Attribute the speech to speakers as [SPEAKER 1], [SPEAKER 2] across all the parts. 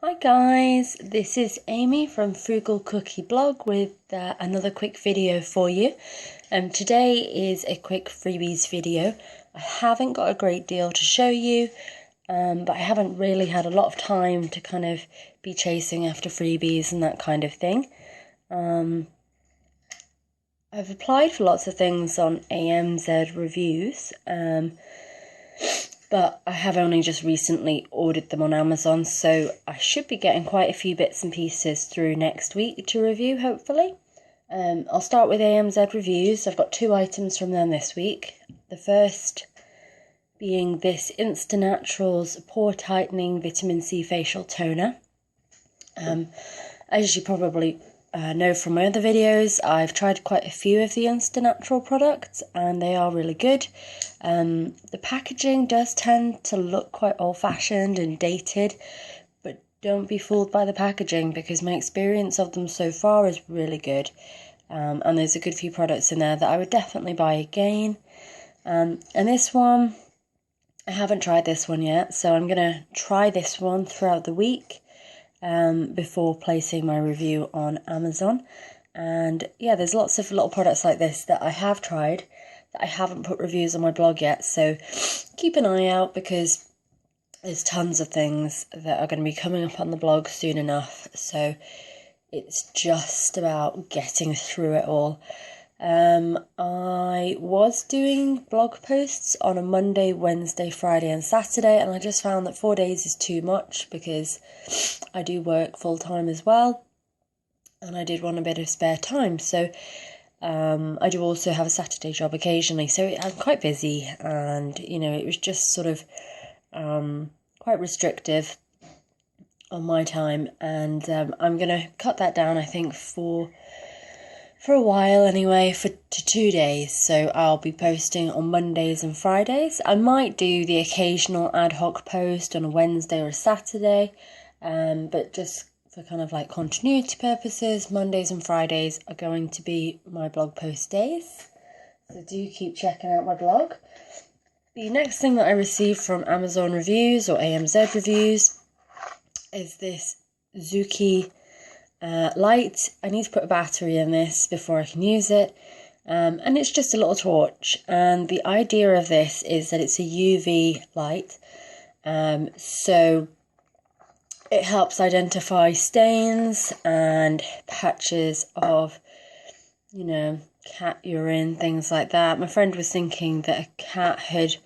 [SPEAKER 1] Hi guys, this is Amy from Frugal Cookie Blog with another quick video for you. Today is a quick freebies video. I haven't got a great deal to show you, but I haven't really had a lot of time to kind of be chasing after freebies and that kind of thing. I've applied for lots of things on AMZ Reviews, but I have only just recently ordered them on Amazon, so I should be getting quite a few bits and pieces through next week to review, hopefully. I'll start with AMZ Reviews. I've got 2 items from them this week. The first being this Instant Naturals Pore Tightening Vitamin C Facial Toner. As you probably know from my other videos, I've tried quite a few of the Instant Natural products and they are really good. The packaging does tend to look quite old-fashioned and dated, but don't be fooled by the packaging because my experience of them so far is really good. And there's a good few products in there that I would definitely buy again. And this one, I haven't tried this one yet, so I'm going to try this one throughout the week before placing my review on Amazon. And yeah, there's lots of little products like this that I have tried that I haven't put reviews on my blog yet, so keep an eye out because there's tons of things that are going to be coming up on the blog soon enough, so it's just about getting through it all. I was doing blog posts on a Monday, Wednesday, Friday and Saturday, and I just found that 4 days is too much because I do work full-time as well and I did want a bit of spare time, so I do also have a Saturday job occasionally, so I'm quite busy and, you know, it was just sort of quite restrictive on my time, and I'm going to cut that down, I think, for a while anyway, to 2 days. So I'll be posting on Mondays and Fridays. I might do the occasional ad hoc post on a Wednesday or a Saturday, but just for kind of like continuity purposes, Mondays and Fridays are going to be my blog post days. So do keep checking out my blog. The next thing that I received from Amazon Reviews or AMZ Reviews is this Zuki light. I need to put a battery in this before I can use it. And it's just a little torch. And the idea of this is that it's a UV light. So it helps identify stains and patches of, you know, cat urine, things like that. My friend was thinking that a cat had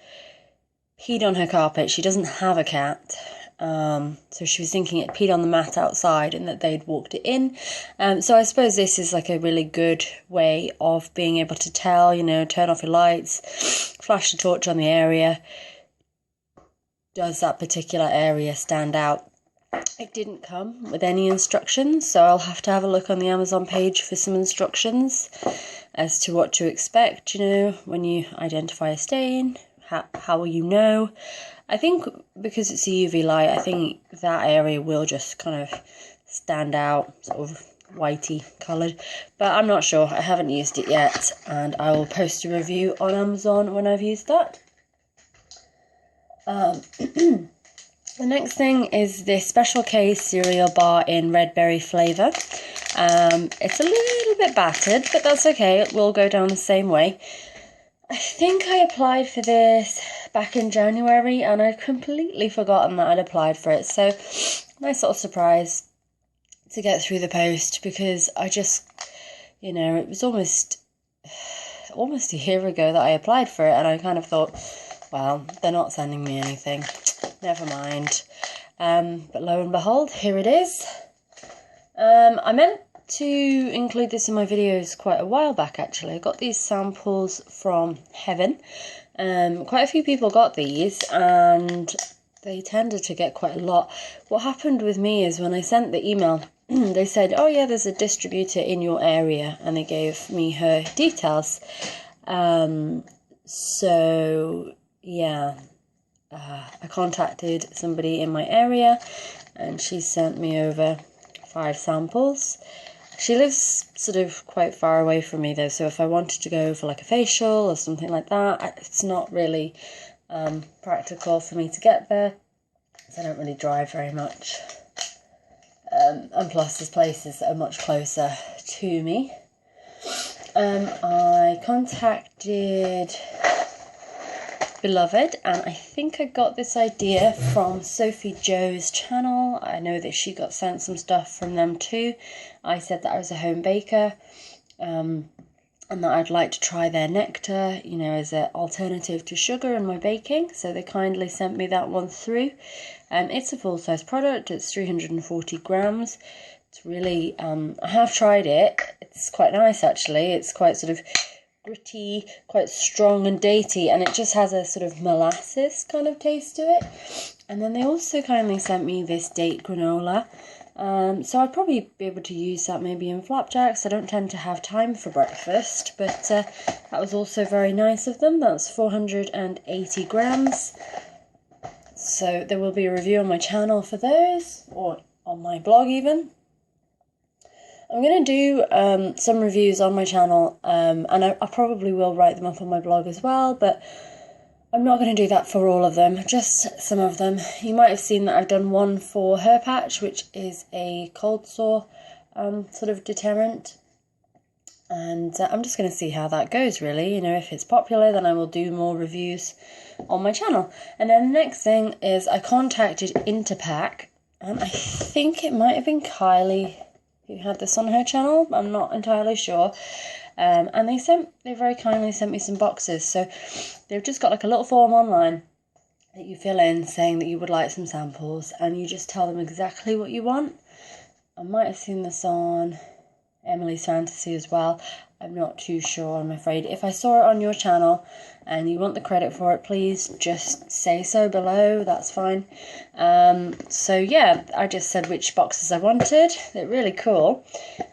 [SPEAKER 1] peed on her carpet. She doesn't have a cat. So she was thinking it peed on the mat outside and that they'd walked it in. So I suppose this is like a really good way of being able to tell, you know, turn off your lights, flash the torch on the area. Does that particular area stand out? It didn't come with any instructions, so I'll have to have a look on the Amazon page for some instructions as to what to expect, you know, when you identify a stain, how will you know? I think because it's a UV light, I think that area will just kind of stand out, sort of whitey coloured, but I'm not sure. I haven't used it yet, and I will post a review on Amazon when I've used that. The next thing is this Special K cereal bar in red berry flavour. It's a little bit battered, but that's okay. It will go down the same way. I think I applied for this back in January and I'd completely forgotten that I'd applied for it. So, nice little surprise to get through the post because I just, you know, it was almost a year ago that I applied for it and I kind of thought, well, they're not sending me anything. Never mind. But lo and behold, here it is. I meant to include this in my videos quite a while back actually. I got these samples from Heaven. Quite a few people got these and they tended to get quite a lot. What happened with me is when I sent the email, they said, oh yeah, there's a distributor in your area, and they gave me her details. So yeah, I contacted somebody in my area and she sent me over 5 samples. She lives sort of quite far away from me though, so if I wanted to go for like a facial or something like that, it's not really practical for me to get there, so I don't really drive very much. and plus there's places that are much closer to me. I contacted Beloved, and I think I got this idea from Sophie Jo's channel. I know that she got sent some stuff from them too. I said that I was a home baker, and that I'd like to try their nectar, you know, as an alternative to sugar in my baking. So they kindly sent me that one through. It's a full-size product. It's 340 grams. It's really, I have tried it. It's quite nice actually. It's quite sort of gritty, quite strong and datey, and it just has a sort of molasses kind of taste to it. And then they also kindly sent me this date granola. So I'd probably be able to use that maybe in flapjacks. I don't tend to have time for breakfast, but that was also very nice of them. That's 480 grams. So there will be a review on my channel for those, or on my blog even. I'm going to do some reviews on my channel, and I probably will write them up on my blog as well, but I'm not going to do that for all of them, just some of them. You might have seen that I've done one for Hair Patch, which is a cold sore sort of deterrent, and I'm just going to see how that goes really. You know, if it's popular, then I will do more reviews on my channel. And then the next thing is I contacted Interpack, and I think it might have been Kylie who had this on her channel. I'm not entirely sure. And they very kindly sent me some boxes. So they've just got like a little form online that you fill in saying that you would like some samples, and you just tell them exactly what you want. I might have seen this on Emily's Fantasy as well. I'm not too sure, I'm afraid. If I saw it on your channel and you want the credit for it, please just say so below. That's fine. So yeah, I just said which boxes I wanted. They're really cool.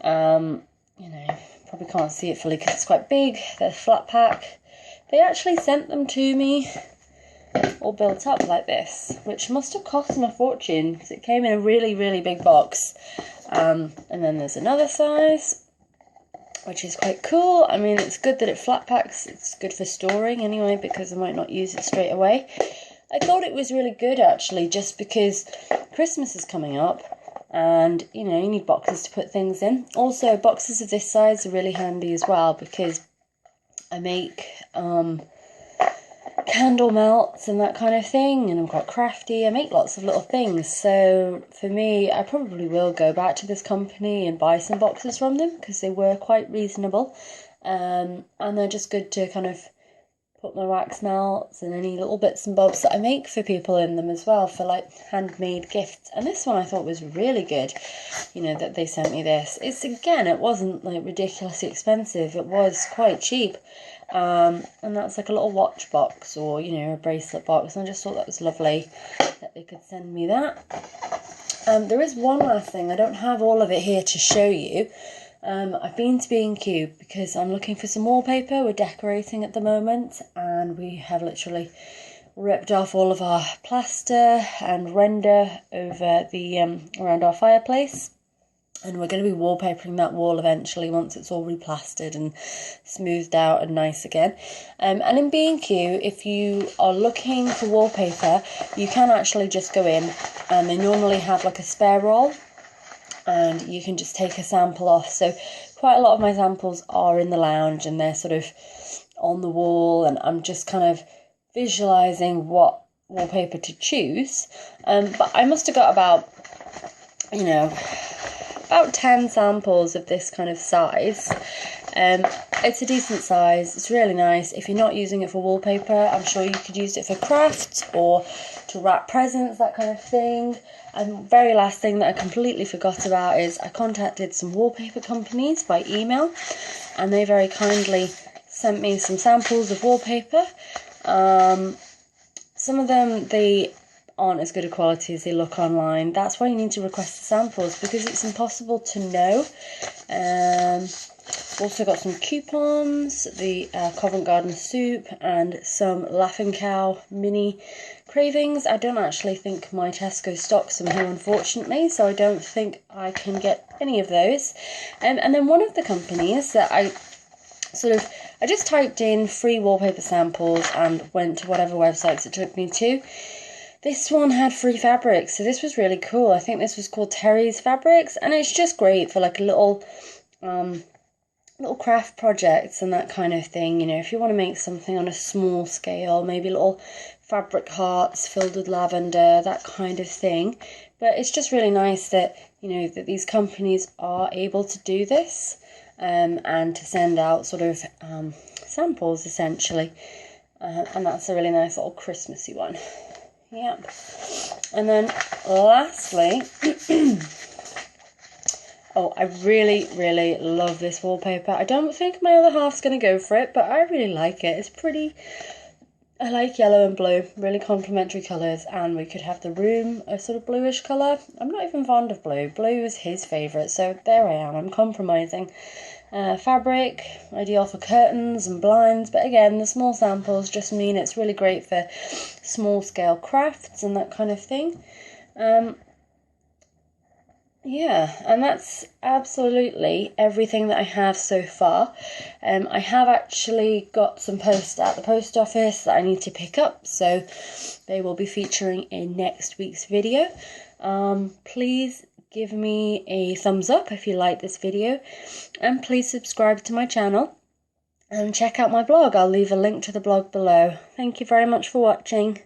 [SPEAKER 1] You know, probably can't see it fully because it's quite big. They're flat pack. They actually sent them to me all built up like this, which must have cost them a fortune because it came in a really, really big box. And then there's another size, which is quite cool. I mean, it's good that it flat packs. It's good for storing anyway, because I might not use it straight away. I thought it was really good actually, just because Christmas is coming up, and you know, you need boxes to put things in. Also, boxes of this size are really handy as well, because I make candle melts and that kind of thing, and I'm quite crafty. I make lots of little things, so for me, I probably will go back to this company and buy some boxes from them, because they were quite reasonable, and they're just good to kind of put my wax melts and any little bits and bobs that I make for people in them as well, for like handmade gifts. And this one I thought was really good, you know, that they sent me this. It's, again, it wasn't like ridiculously expensive, it was quite cheap. And that's like a little watch box, or you know, a bracelet box, and I just thought that was lovely that they could send me that. There is one last thing. I don't have all of it here to show you. I've been to B&Q because I'm looking for some wallpaper. We're decorating at the moment, and we have literally ripped off all of our plaster and render over the around our fireplace. And we're going to be wallpapering that wall eventually once it's all replastered and smoothed out and nice again. And in B&Q, if you are looking for wallpaper, you can actually just go in, and they normally have like a spare roll, and you can just take a sample off. So quite a lot of my samples are in the lounge, and they're sort of on the wall, and I'm just kind of visualising what wallpaper to choose. But I must have got about, you know, about 10 samples of this kind of size. It's a decent size, it's really nice. If you're not using it for wallpaper, I'm sure you could use it for crafts or to wrap presents, that kind of thing. And very last thing that I completely forgot about is I contacted some wallpaper companies by email, and they very kindly sent me some samples of wallpaper. Some of them, they aren't as good a quality as they look online. That's why you need to request the samples, because it's impossible to know. Also got some coupons, the Covent Garden soup, and some Laughing Cow mini cravings. I don't actually think my Tesco stocks them here, unfortunately, so I don't think I can get any of those. And then one of the companies that I just typed in free wallpaper samples and went to whatever websites it took me to. This one had free fabrics, so this was really cool. I think this was called Terry's Fabrics, and it's just great for like a little craft projects and that kind of thing. You know, if you want to make something on a small scale, maybe little fabric hearts filled with lavender, that kind of thing. But it's just really nice that, you know, that these companies are able to do this, and to send out sort of samples essentially. And that's a really nice little Christmassy one. Yeah. And then lastly, oh, I really, really love this wallpaper. I don't think my other half's going to go for it, but I really like it. It's pretty. I like yellow and blue, really complementary colours, and we could have the room a sort of bluish colour. I'm not even fond of blue. Blue is his favourite, so there I am. I'm compromising. Fabric, ideal for curtains and blinds, but again, the small samples just mean it's really great for small scale crafts and that kind of thing. Yeah, and that's absolutely everything that I have so far. I have actually got some posts at the post office that I need to pick up, so they will be featuring in next week's video. Please give me a thumbs up if you like this video, and please subscribe to my channel and check out my blog. I'll leave a link to the blog below. Thank you very much for watching.